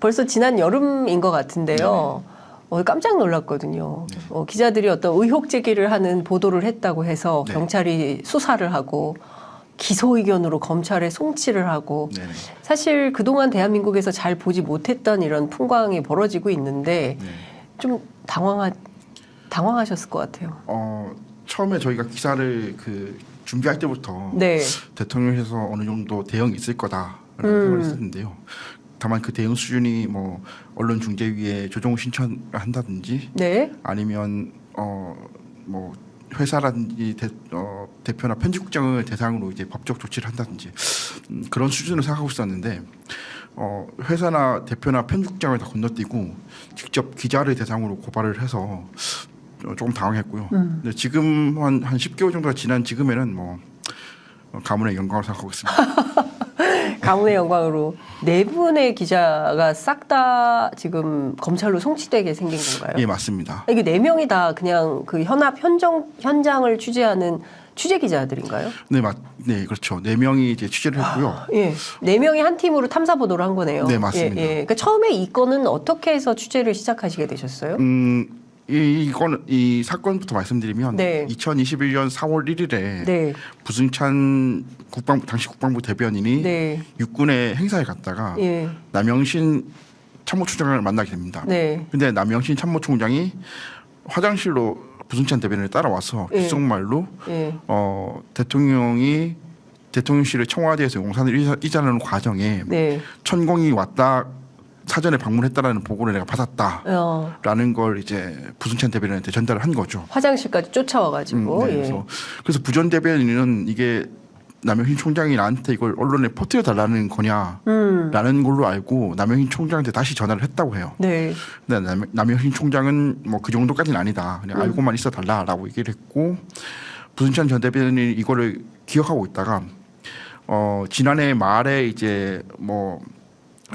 벌써 지난 여름인 것 같은데요. 깜짝 놀랐거든요. 기자들이 어떤 의혹 제기를 하는 보도를 했다고 해서 경찰이 수사를 하고 기소 의견으로 검찰에 송치를 하고 사실 그동안 대한민국에서 잘 보지 못했던 이런 풍광이 벌어지고 있는데 좀 당황하셨을 것 같아요. 처음에 저희가 기사를 준비할 때부터 대통령실에서 어느 정도 대응이 있을 거다라는 생각을 했었는데요. 다만 그 대응 수준이 뭐 언론중재위에 조정 신청을 한다든지 아니면 뭐 회사라든지 대표나 편집국장을 대상으로 이제 법적 조치를 한다든지 그런 수준을 생각하고 있었는데 회사나 대표나 편집국장을 다 건너뛰고 직접 기자를 대상으로 고발을 해서 조금 당황했고요. 근데 지금 한 10개월 정도가 지난 지금에는 뭐 가문의 영광으로 생각하고 있습니다. 가문의 영광으로 4분의 기자가 싹 다 지금 검찰로 송치되게 생긴 건가요? 예, 맞습니다. 이게 4명이 다 그냥 그 현업 현장을 취재하는 취재 기자들인가요? 네, 그렇죠. 4명이 이제 취재를 했고요. 4명이 한 팀으로 탐사 보도를 한 거네요. 네, 맞습니다. 그러니까 처음에 이 건은 어떻게 해서 취재를 시작하시게 되셨어요? 이 사건부터 말씀드리면 2021년 4월 1일에 부승찬 당시 국방부 대변인이 육군의 행사에 갔다가 남영신 참모총장을 만나게 됩니다. 근데 남영신 참모총장이 화장실로 부승찬 대변인을 따라와서 귓속말로 대통령이 대통령실을 청와대에서 용산을 이전하는 과정에 천공이 왔다 사전에 방문했다라는 보고를 내가 받았다라는 걸 이제 부승찬 대변인한테 전달을 한 거죠. 화장실까지 쫓아와가지고. 그래서 부전 대변인은 이게 남영신 총장이 나한테 이걸 언론에 퍼뜨려 달라는 거냐라는 걸로 알고 남영신 총장한테 다시 전화를 했다고 해요. 근데 남영신 총장은 뭐 그 정도까지는 아니다. 그냥 알고만 있어 달라라고 얘기를 했고 부승찬 전 대변인이 이거를 기억하고 있다가 지난해 말에 이제 뭐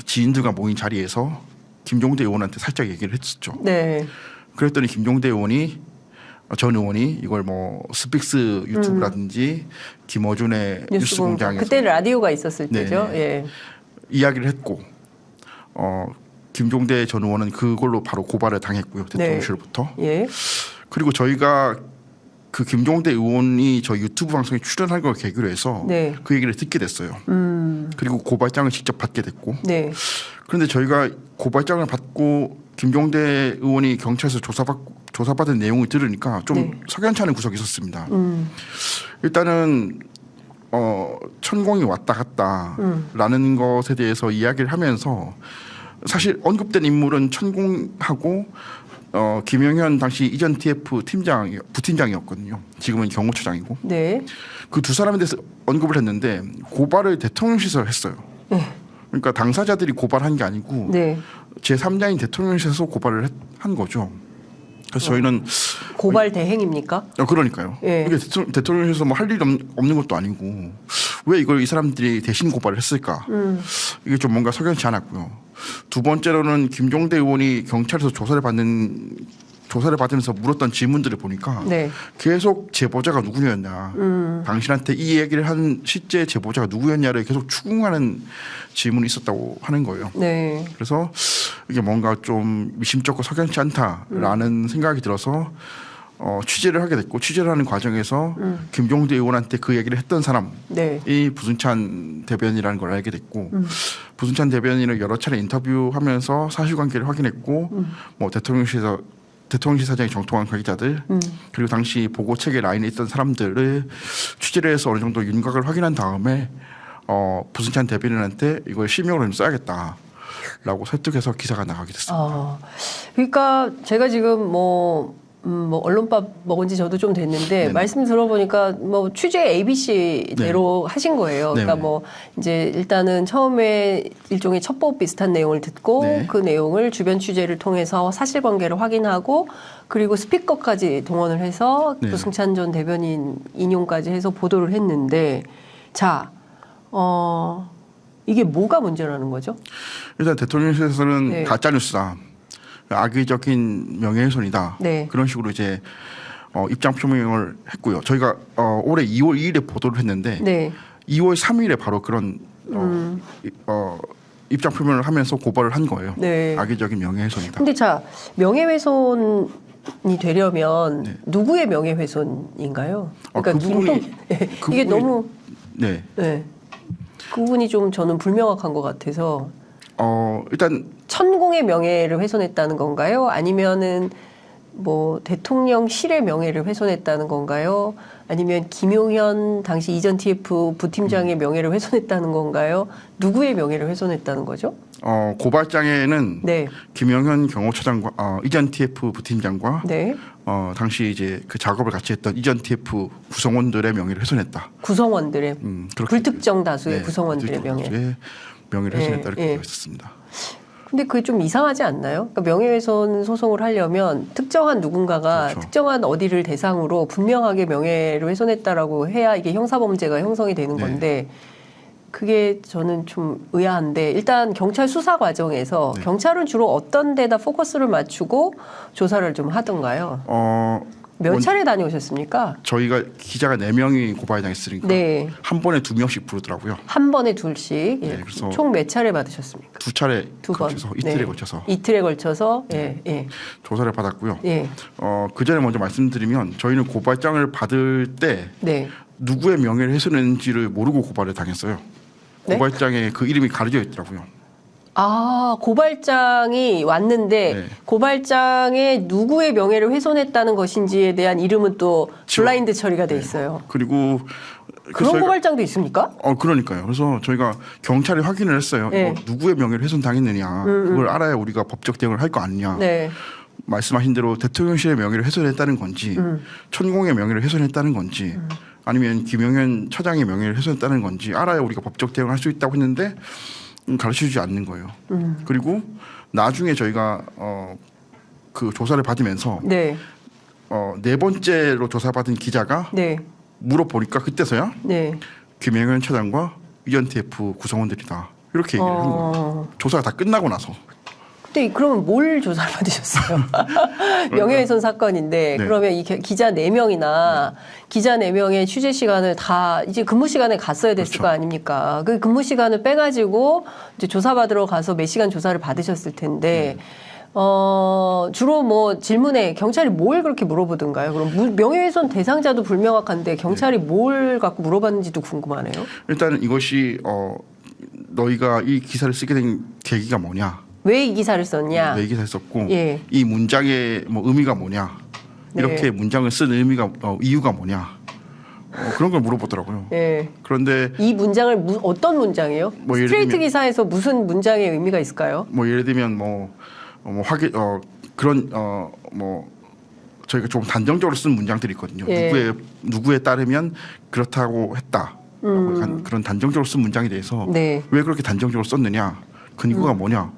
지인들과 모인 자리에서 김종대 의원한테 살짝 얘기를 했었죠. 그랬더니 김종대 전 의원이 이걸 뭐 스픽스 유튜브라든지 김어준의 뉴스공장에서 그때 라디오가 있었을 때죠. 이야기를 했고 김종대 전 의원은 그걸로 바로 고발을 당했고요. 대통령실로부터. 그리고 저희가 그 김종대 의원이 저 유튜브 방송에 출연할 걸 계기로 해서 그 얘기를 듣게 됐어요. 그리고 고발장을 직접 받게 됐고. 그런데 저희가 고발장을 받고 김종대 의원이 경찰에서 조사받은 내용을 들으니까 좀 석연치 않은 구석이 있었습니다. 일단은 천공이 왔다 갔다라는 것에 대해서 이야기를 하면서 사실 언급된 인물은 천공하고 김영현 당시 이전 TF 부팀장이었거든요. 지금은 경호처장이고. 그 두 사람에 대해서 언급을 했는데 고발을 대통령실에서 했어요. 그러니까 당사자들이 고발한 게 아니고 제3자인 대통령실에서 고발을 한 거죠. 그래서 저희는 고발 대행입니까? 그러니까요. 이게 대통령실에서 뭐 할 일이 없는 것도 아니고 왜 이걸 이 사람들이 대신 고발을 했을까? 이게 좀 뭔가 석연치 않았고요. 두 번째로는 김종대 의원이 경찰에서 조사를 받으면서 물었던 질문들을 보니까 계속 제보자가 누구였냐, 당신한테 이 얘기를 한 실제 제보자가 누구였냐를 계속 추궁하는 질문이 있었다고 하는 거예요. 그래서 이게 뭔가 좀 미심쩍고 석연치 않다라는 생각이 들어서 취재를 하게 됐고 취재를 하는 과정에서 김종대 의원한테 그 얘기를 했던 사람이 부승찬 대변인이라는 걸 알게 됐고 부승찬 대변인을 여러 차례 인터뷰하면서 사실관계를 확인했고 뭐 대통령실 사장이 정통한 관계자들 그리고 당시 보고 체계 라인에 있던 사람들을 취재를 해서 어느 정도 윤곽을 확인한 다음에 부승찬 대변인한테 이걸 실명으로 좀 써야겠다라고 설득해서 기사가 나가게 됐습니다. 그러니까 제가 지금 뭐 언론밥 먹은 지 저도 좀 됐는데 말씀 들어보니까 뭐 취재 ABC대로 하신 거예요. 그러니까 뭐 이제 일단은 처음에 일종의 첩보 비슷한 내용을 듣고 그 내용을 주변 취재를 통해서 사실관계를 확인하고 그리고 스피커까지 동원을 해서 부승찬 전 대변인 인용까지 해서 보도를 했는데 자, 이게 뭐가 문제라는 거죠? 일단 대통령실에서는 가짜뉴스다. 악의적인 명예훼손이다. 그런 식으로 이제 입장 표명을 했고요. 저희가 올해 2월 2일에 보도를 했는데 2월 3일에 바로 그런 입장 표명을 하면서 고발을 한 거예요. 네. 악의적인 명예훼손이다. 근데 자, 명예훼손이 되려면 네. 누구의 명예훼손인가요? 그러니까 그 부분이 이게 너무 네. 네. 그 부분이 좀 저는 불명확한 것 같아서 일단 천공의 명예를 훼손했다는 건가요? 아니면은 뭐 대통령실의 명예를 훼손했다는 건가요? 아니면 김용현 당시 이전 TF 부팀장의 명예를 훼손했다는 건가요? 누구의 명예를 훼손했다는 거죠? 고발장에는 네. 김영현 경호처장과 이전 TF 부팀장과 네. 당시 이제 그 작업을 같이 했던 이전 TF 구성원들의 명예를 훼손했다. 구성원들의 그렇게 불특정 다수의 네, 구성원들의 명예. 명예를 훼손했다 이렇게 예. 되어 있었습니다. 근데 그게 좀 이상하지 않나요? 그러니까 명예훼손 소송을 하려면 특정한 누군가가 그렇죠. 특정한 어디를 대상으로 분명하게 명예를 훼손했다라고 해야 이게 형사범죄가 형성이 되는 네. 건데 그게 저는 좀 의아한데 일단 경찰 수사 과정에서 네. 경찰은 주로 어떤 데다 포커스를 맞추고 조사를 좀 하던가요? 몇 차례 다녀오셨습니까? 저희가 기자가 4명이 고발당했으니까 네. 한 번에 2명씩 부르더라고요. 한 번에 둘씩. 예. 네, 그래서 총 몇 차례 받으셨습니까? 2차례 두 번. 걸쳐서 이틀에 네. 걸쳐서 이틀에 걸쳐서 예. 조사를 받았고요. 예. 그 전에 먼저 말씀드리면 저희는 고발장을 받을 때 네. 누구의 명예를 훼손했는지를 모르고 고발을 당했어요. 네? 고발장에 그 이름이 가려져 있더라고요. 아, 고발장이 왔는데 네. 고발장에 누구의 명예를 훼손했다는 것인지에 대한 이름은 또 지워- 블라인드 처리가 돼 있어요. 그리고 그런 고발장도 있습니까? 그러니까요. 그래서 저희가 경찰에 확인을 했어요. 네. 이거 누구의 명예를 훼손당했느냐. 그걸 알아야 우리가 법적 대응을 할 거 아니냐. 네. 말씀하신 대로 대통령실의 명예를 훼손했다는 건지 천공의 명예를 훼손했다는 건지 아니면 김용현 처장의 명예를 훼손했다는 건지 알아야 우리가 법적 대응을 할 수 있다고 했는데 가르쳐주지 않는 거예요. 그리고 나중에 저희가 그 조사를 받으면서 네. 네 번째로 조사받은 기자가 네. 물어보니까 그때서야 네. 김영현 차장과 ENTF 구성원들이다 이렇게 얘기를 한 거예요. 조사가 다 끝나고 나서. 근데 그러면 뭘 조사를 받으셨어요? 명예훼손 사건인데 네. 그러면 이 기자 4명이나 기자 4명의 취재 시간을 다 이제 근무 시간에 갔어야 됐을 그렇죠. 거 아닙니까? 그 근무 시간을 빼가지고 이제 조사받으러 가서 몇 시간 조사를 받으셨을 텐데 주로 뭐 질문에 경찰이 뭘 그렇게 물어보던가요? 그럼 명예훼손 대상자도 불명확한데 경찰이 뭘 갖고 물어봤는지도 궁금하네요. 일단은 이것이 너희가 이 기사를 쓰게 된 계기가 뭐냐? 왜 이 기사를 썼냐? 왜 이 기사를 썼고 예. 이 문장의 뭐 의미가 뭐냐? 이렇게 네. 문장을 쓴 의미가 이유가 뭐냐? 그런 걸 물어보더라고요. 예. 그런데 이 문장을 어떤 문장이에요? 뭐 예를 스트레이트 들면- 기사에서 무슨 문장의 의미가 있을까요? 뭐 예를 들면 그런 저희가 좀 단정적으로 쓴 문장들이 있거든요. 예. 누구에 따르면 그렇다고 했다. 그런 단정적으로 쓴 문장에 대해서 네. 왜 그렇게 단정적으로 썼느냐? 근거가 뭐냐?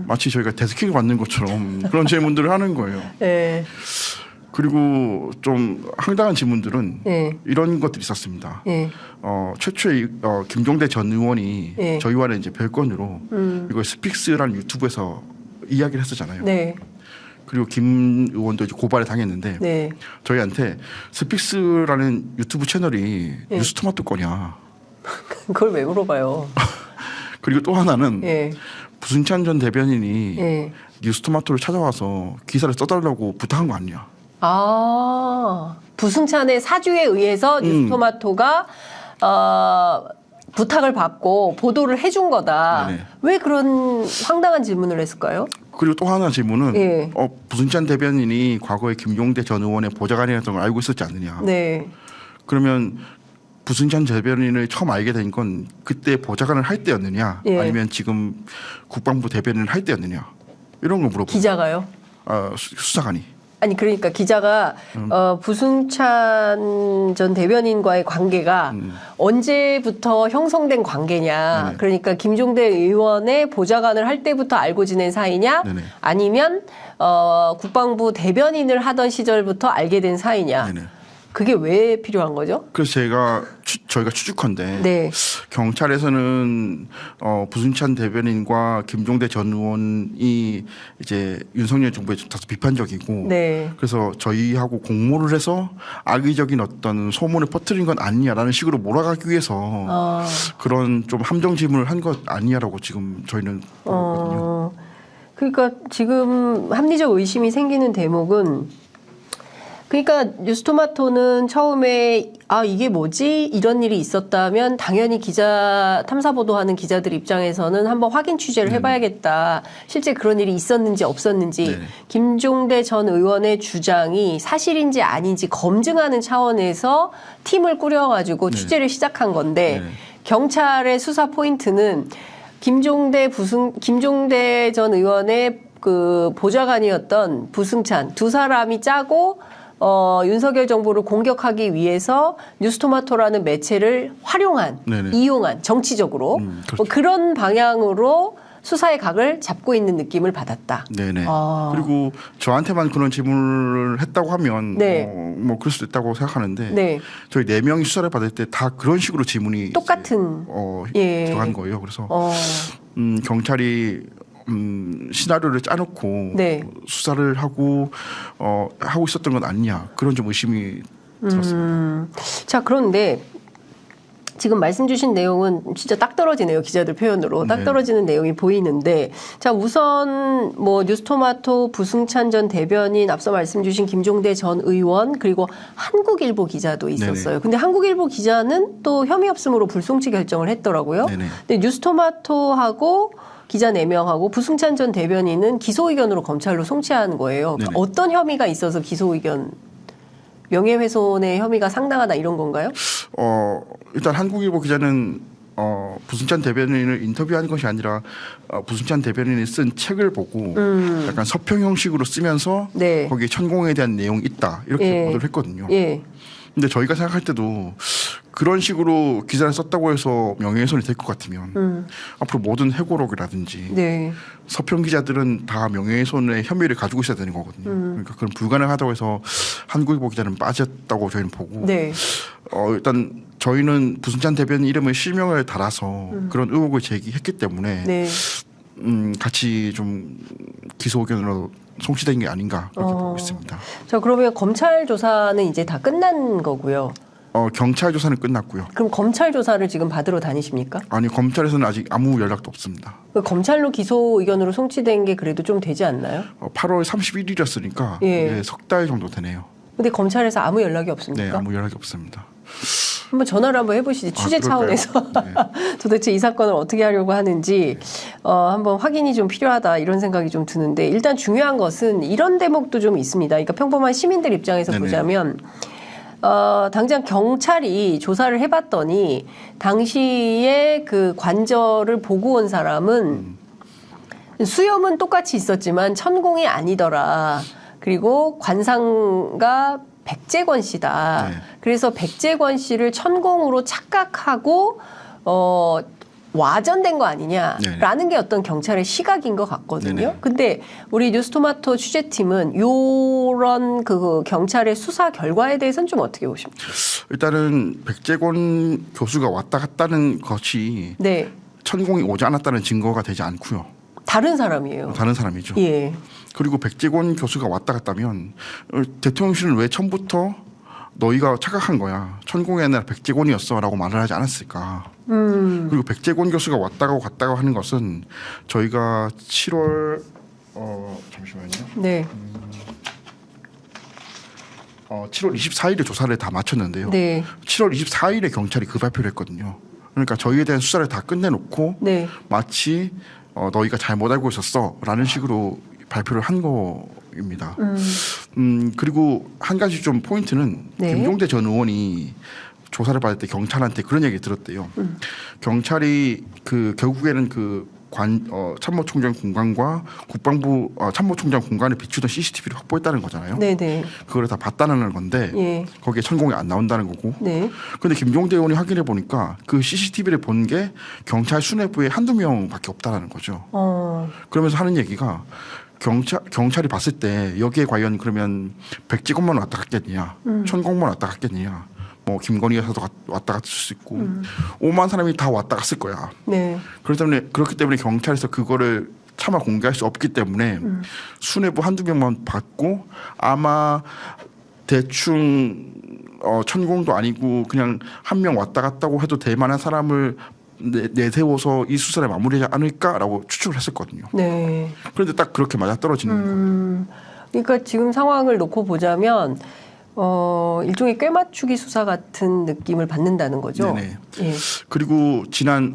마치 저희가 데스킹을 받는 것처럼 그런 질문들을 하는 거예요. 예. 그리고 좀 황당한 질문들은 예. 이런 것들이 있었습니다. 예. 최초에 김종대 전 의원이 예. 저희와는 이제 별건으로 이걸 스픽스라는 유튜브에서 이야기를 했었잖아요. 네. 그리고 김 의원도 이제 고발을 당했는데 네. 저희한테 스픽스라는 유튜브 채널이 예. 뉴스토마토 거냐. 그걸 왜 물어봐요? 그리고 또 하나는 예. 부승찬 전 대변인이 예. 뉴스토마토를 찾아와서 기사를 써달라고 부탁한 거 아니냐. 아, 부승찬의 사주에 의해서 뉴스토마토가 부탁을 받고 보도를 해준 거다. 네네. 왜 그런 황당한 질문을 했을까요? 그리고 또 하나 질문은 예. 부승찬 대변인이 과거에 김용대 전 의원의 보좌관이었던 걸 알고 있었지 않느냐. 네. 그러면 부승찬 대변인을 처음 알게 된 건 그때 보좌관을 할 때였느냐, 예. 아니면 지금 국방부 대변인을 할 때였느냐, 이런 걸 물어보고. 기자가요? 수사관이. 아니 그러니까 기자가 부승찬 전 대변인과의 관계가 언제부터 형성된 관계냐. 네네. 그러니까 김종대 의원의 보좌관을 할 때부터 알고 지낸 사이냐. 네네. 아니면 국방부 대변인을 하던 시절부터 알게 된 사이냐. 네네. 그게 왜 필요한 거죠? 그래서 저희가 추측컨대 네. 경찰에서는 부승찬 대변인과 김종대 전 의원이 이제 윤석열 정부에 다소 비판적이고 네. 그래서 저희하고 공모를 해서 악의적인 어떤 소문을 퍼뜨린 건 아니냐라는 식으로 몰아가기 위해서 그런 좀 함정 질문을 한 것 아니냐라고 지금 저희는 보고 있거든요. 그러니까 지금 합리적 의심이 생기는 대목은 그러니까 뉴스토마토는 처음에 이게 뭐지? 이런 일이 있었다면 당연히 기자 탐사 보도하는 기자들 입장에서는 한번 확인 취재를 해봐야겠다. 실제 그런 일이 있었는지 없었는지 김종대 전 의원의 주장이 사실인지 아닌지 검증하는 차원에서 팀을 꾸려가지고 취재를 시작한 건데 경찰의 수사 포인트는 김종대 전 의원의 그 보좌관이었던 부승찬 두 사람이 짜고 윤석열 정부를 공격하기 위해서 뉴스토마토라는 매체를 활용한, 이용한 정치적으로 그렇죠. 그런 방향으로 수사의 각을 잡고 있는 느낌을 받았다. 네네. 그리고 저한테만 그런 질문을 했다고 하면 뭐 그럴 수도 있다고 생각하는데 저희 4명이 수사를 받을 때 다 그런 식으로 질문이 똑같은 들어간 거예요. 그래서 경찰이 시나리오를 짜놓고 수사를 하고 있었던 건 아니냐 그런 좀 의심이 들었습니다. 자, 그런데 지금 말씀 주신 내용은 진짜 딱 떨어지네요. 기자들 표현으로. 딱 떨어지는 내용이 보이는데 자, 우선 뭐 뉴스토마토 부승찬 전 대변인 앞서 말씀 주신 김종대 전 의원 그리고 한국일보 기자도 있었어요. 근데 한국일보 기자는 또 혐의 없음으로 불송치 결정을 했더라고요. 근데 뉴스토마토하고 기자 4명하고 부승찬 전 대변인은 기소 의견으로 검찰로 송치한 거예요. 그러니까 어떤 혐의가 있어서 기소 의견 명예훼손의 혐의가 상당하다 이런 건가요? 일단 한국일보 기자는 부승찬 대변인을 인터뷰한 것이 아니라 부승찬 대변인이 쓴 책을 보고 약간 서평 형식으로 쓰면서 거기에 천공에 대한 내용이 있다 이렇게 보도를 했거든요. 근데 저희가 생각할 때도 그런 식으로 기사를 썼다고 해서 명예훼손이 될 것 같으면 앞으로 모든 회고록이라든지 서평 기자들은 다 명예훼손의 혐의를 가지고 있어야 되는 거거든요. 그러니까 그건 불가능하다고 해서 한국일보 기자는 빠졌다고 저희는 보고 일단 저희는 부승찬 대변인 이름을 실명을 달아서 그런 의혹을 제기했기 때문에 같이 좀 기소 의견으로 송치된 게 아닌가 그렇게 보고 있습니다. 자, 그러면 검찰 조사는 이제 다 끝난 거고요. 경찰 조사는 끝났고요. 그럼 검찰 조사를 지금 받으러 다니십니까? 아니, 검찰에서는 아직 아무 연락도 없습니다. 검찰로 기소 의견으로 송치된 게 그래도 좀 되지 않나요? 8월 31일이었으니까 석 달 정도 되네요. 근데 검찰에서 아무 연락이 없습니까? 네, 아무 연락이 없습니다. 한번 전화를 한번 해보시지. 취재 차원에서 도대체 이 사건을 어떻게 하려고 하는지 한번 확인이 좀 필요하다 이런 생각이 좀 드는데 일단 중요한 것은 이런 대목도 좀 있습니다. 그러니까 평범한 시민들 입장에서 보자면 당장 경찰이 조사를 해봤더니 당시에 그 관절을 보고 온 사람은 수염은 똑같이 있었지만 천공이 아니더라. 그리고 관상가 백재권 씨다. 그래서 백재권 씨를 천공으로 착각하고 와전된 거 아니냐라는 게 어떤 경찰의 시각인 것 같거든요. 근데 우리 뉴스토마토 취재팀은 요런 그 경찰의 수사 결과에 대해서는 좀 어떻게 보십니까? 일단은 백재권 교수가 왔다 갔다는 것이 천공이 오지 않았다는 증거가 되지 않고요. 다른 사람이에요. 다른 사람이죠. 그리고 백재권 교수가 왔다 갔다면 대통령실은 왜 처음부터 너희가 착각한 거야. 천공이 아니라 백재권이었어라고 말을 하지 않았을까. 그리고 백재권 교수가 왔다고 갔다고 하는 것은 저희가 7월 잠시만요. 7월 24일에 조사를 다 마쳤는데요. 7월 24일에 경찰이 그 발표를 했거든요. 그러니까 저희에 대한 수사를 다 끝내놓고 마치 너희가 잘못 알고 있었어라는 식으로 발표를 한 거입니다. 그리고 한 가지 좀 포인트는 김종대 전 의원이 조사를 받을 때 경찰한테 그런 얘기 들었대요. 경찰이 그 결국에는 그 참모총장 공간과 국방부 참모총장 공간을 비추던 CCTV를 확보했다는 거잖아요. 그걸 다 봤다는 건데 거기에 천공이 안 나온다는 거고. 그런데 김종대 의원이 확인해 보니까 그 CCTV를 본 게 경찰 수뇌부에 한두 명밖에 없다라는 거죠. 그러면서 하는 얘기가 경찰이 봤을 때 여기에 과연 그러면 백직원만 왔다 갔겠느냐, 천공만 왔다 갔겠느냐, 뭐 김건희 여사도 왔다 갔을 수 있고 5만 사람이 다 왔다 갔을 거야. 네. 그렇기 때문에 경찰에서 그거를 차마 공개할 수 없기 때문에 수뇌부 한두 명만 받고 아마 대충 천공도 아니고 그냥 한 명 왔다 갔다고 해도 될 만한 사람을 내세워서 이 수사를 마무리하지 않을까라고 추측을 했었거든요. 네. 그런데 딱 그렇게 맞아떨어지는 거예요. 그러니까 지금 상황을 놓고 보자면 일종의 꿰맞추기 수사 같은 느낌을 받는다는 거죠. 네네. 예. 그리고 지난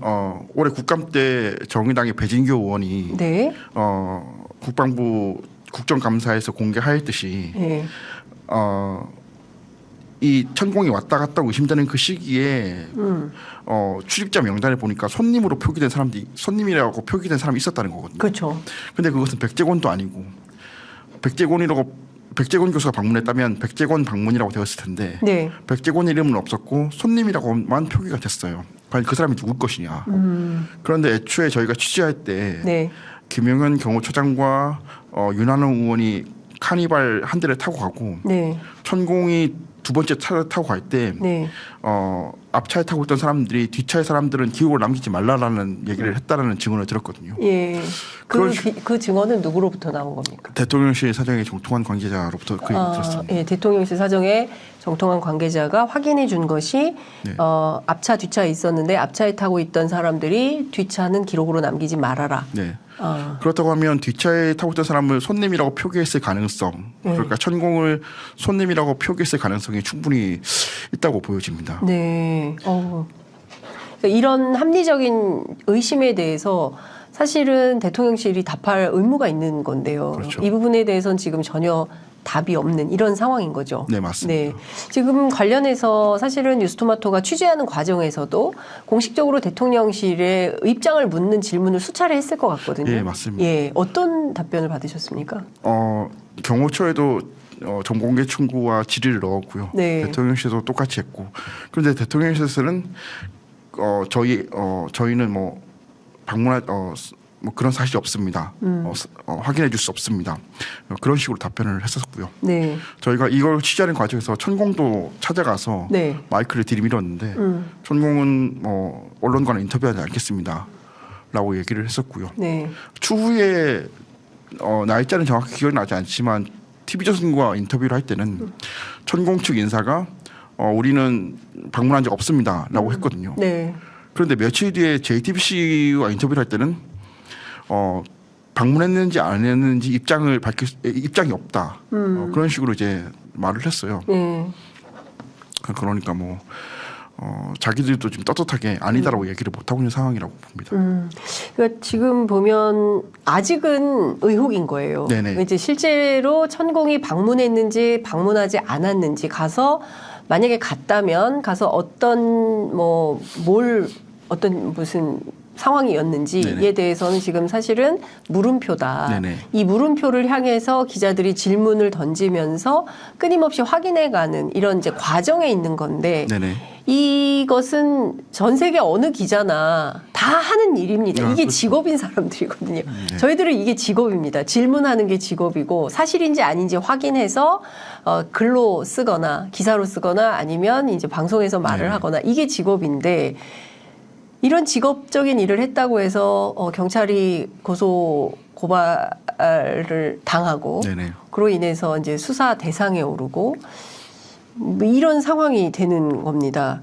올해 국감 때 정의당의 배진교 의원이 네. 국방부 국정감사에서 공개하였듯이 예. 이 천공이 왔다 갔다 의심되는 그 시기에 출입자 명단을 보니까 손님으로 표기된 사람들이 손님이라고 표기된 사람이 있었다는 거거든요. 그렇죠. 근데 그것은 백제권도 아니고 백제권 교수가 방문했다면 백제권 방문이라고 되었을 텐데 네. 백제권 이름은 없었고 손님이라고만 표기가 됐어요. 과연 그 사람이 누굴 것이냐. 그런데 애초에 저희가 취재할 때 네. 김영현 경호처장과 윤한홍 의원이 카니발 한 대를 타고 가고 네. 천공이 두 번째 차를 타고 갈 때 네. 앞차에 타고 있던 사람들이 뒷차의 사람들은 기록을 남기지 말라라는 얘기를 했다라는 증언을 들었거든요. 예. 그 증언은 누구로부터 나온 겁니까? 대통령실 사정에 정통한 관계자로부터 그 얘기 들었습니다. 예, 대통령실 사정에 정통한 관계자가 확인해 준 것이 네. 앞차 뒤차에 있었는데 앞차에 타고 있던 사람들이 뒤차는 기록으로 남기지 말아라. 네. 그렇다고 하면 뒷차에 타고 있던 사람을 손님이라고 표기했을 가능성, 그러니까 천공을 손님이라고 표기했을 가능성이 충분히 있다고 보여집니다. 네. 그러니까 이런 합리적인 의심에 대해서 사실은 대통령실이 답할 의무가 있는 건데요. 그렇죠. 이 부분에 대해서는 지금 전혀 답이 없는 이런 상황인 거죠. 네, 맞습니다. 네. 지금 관련해서 사실은 뉴스토마토가 취재하는 과정에서도 공식적으로 대통령실의 입장을 묻는 질문을 수차례 했을 것 같거든요. 예, 맞습니다. 예, 어떤 답변을 받으셨습니까? 경호처에도 정공개 충고와 질의를 넣었고요. 네. 대통령실에도 똑같이 했고, 그런데 대통령실에서는 저희는 뭐 방문할 뭐 그런 사실이 없습니다. 확인해 줄 수 없습니다. 그런 식으로 답변을 했었고요. 네. 저희가 이걸 취재하는 과정에서 천공도 찾아가서 네. 마이크를 들이밀었는데 천공은 뭐 언론과는 인터뷰하지 않겠습니다라고 얘기를 했었고요. 네. 추후에 날짜는 정확히 기억이 나지 않지만 TV조선과 인터뷰를 할 때는 천공 측 인사가 우리는 방문한 적 없습니다라고 했거든요. 네. 그런데 며칠 뒤에 JTBC와 인터뷰를 할 때는 방문했는지 안 했는지 입장이 없다. 그런 식으로 이제 말을 했어요. 네. 그러니까 뭐 자기들도 좀 떳떳하게 아니다라고 얘기를 못 하고 있는 상황이라고 봅니다. 그러니까 지금 보면 아직은 의혹인 거예요. 네네. 이제 실제로 천공이 방문했는지 방문하지 않았는지 가서 만약에 갔다면 가서 어떤 무슨 상황이었는지에 네네. 대해서는 지금 사실은 물음표다. 네네. 이 물음표를 향해서 기자들이 질문을 던지면서 끊임없이 확인해가는 이런 이제 과정에 있는 건데 네네. 이것은 전 세계 어느 기자나 다 하는 일입니다. 이게 그렇죠. 직업인 사람들이거든요. 저희들은 이게 직업입니다. 질문하는 게 직업이고 사실인지 아닌지 확인해서 글로 쓰거나 기사로 쓰거나 아니면 이제 방송에서 말을 하거나 이게 직업인데 이런 직업적인 일을 했다고 해서 경찰이 고발을 당하고 네네. 그로 인해서 이제 수사 대상에 오르고 뭐 이런 상황이 되는 겁니다.